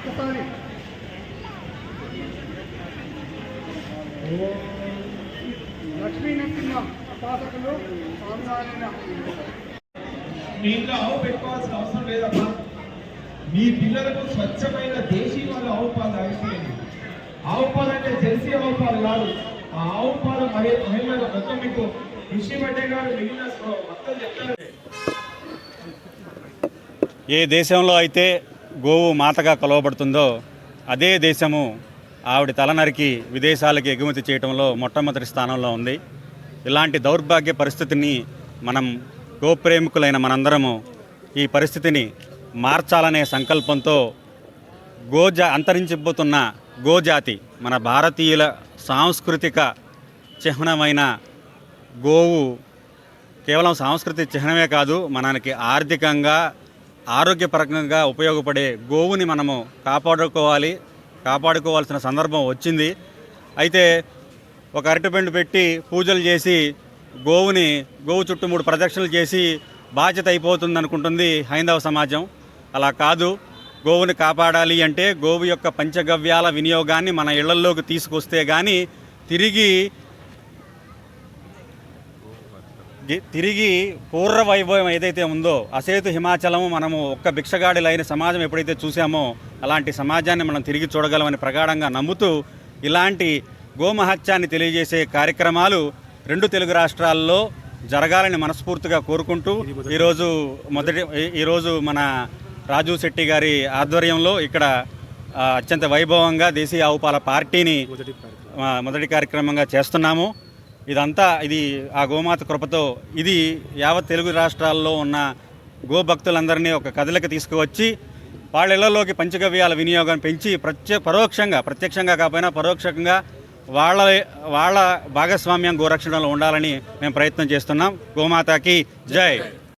ఒకసారి లక్ష్మీ నరసింహ ఉపాసకులు స్వామినారాయణ. మీ ఇంట్లో ఆవు పెట్టుకోవాల్సిన అవసరం లేదమ్మా. మీ పిల్లలకు స్వచ్ఛమైన దేశీ వాళ్ళ ఆవు పాలు తాగిపోయింది. ఆవు పాలు అంటే జెర్సీ ఆవు పాలు కాదు. ఆ ఆవు పాలు మహిళలు మొత్తం మీకు కృషి బట్టే గారు మిగిలిన మొత్తం చెప్తారు. ఏ దేశంలో అయితే గోవు మాతగా కొలవబడుతుందో అదే దేశము ఆవిడ తలనరికి విదేశాలకు ఎగుమతి చేయడంలో మొట్టమొదటి స్థానంలో ఉంది. ఇలాంటి దౌర్భాగ్య పరిస్థితిని మనం గోప్రేమికులైన మనందరము ఈ పరిస్థితిని మార్చాలనే సంకల్పంతో అంతరించిపోతున్న గోజాతి మన భారతీయుల సాంస్కృతిక చిహ్నమైన గోవు కేవలం సాంస్కృతిక చిహ్నమే కాదు, మనకి ఆర్థికంగా ఆరోగ్యపరంగా ఉపయోగపడే గోవుని మనము కాపాడుకోవాల్సిన సందర్భం వచ్చింది. అయితే ఒక అరటిపండు పెట్టి పూజలు చేసి గోవు చుట్టూ 3 ప్రదక్షిణలు చేసి బాధ్యత అయిపోతుంది అనుకుంటుంది హైందవ సమాజం. అలా కాదు. గోవుని కాపాడాలి అంటే గోవు యొక్క పంచగవ్యాల వినియోగాన్ని మన ఇళ్లల్లోకి తీసుకొస్తే కానీ తిరిగి పూర్వ వైభవం ఏదైతే ఉందో అసేతు హిమాచలము మనము ఒక్క భిక్షగాడిలైన సమాజం ఎప్పుడైతే చూసామో అలాంటి సమాజాన్ని మనం తిరిగి చూడగలమని ప్రగాఢంగా నమ్ముతూ ఇలాంటి గోమహత్యాన్ని తెలియజేసే కార్యక్రమాలు 2 తెలుగు రాష్ట్రాల్లో జరగాలని మనస్ఫూర్తిగా కోరుకుంటూ ఈరోజు మన రాజు శెట్టి గారి ఆధ్వర్యంలో ఇక్కడ అత్యంత వైభవంగా దేశీయ ఆవు పాల పార్టీని మొదటి కార్యక్రమంగా చేస్తున్నాము. ఇది ఆ గోమాత కృపతో ఇది యావత్ తెలుగు రాష్ట్రాల్లో ఉన్న గోభక్తులందరినీ ఒక కథలకు తీసుకువచ్చి వాళ్ళ ఇళ్లలోకి పంచగవ్యాల వినియోగం పెంచి ప్రత్యక్షంగా కాకపోయినా పరోక్షంగా వాళ్ళ భాగస్వామ్యం గోరక్షణలో ఉండాలని మేము ప్రయత్నం చేస్తున్నాం. గోమాతకి జై.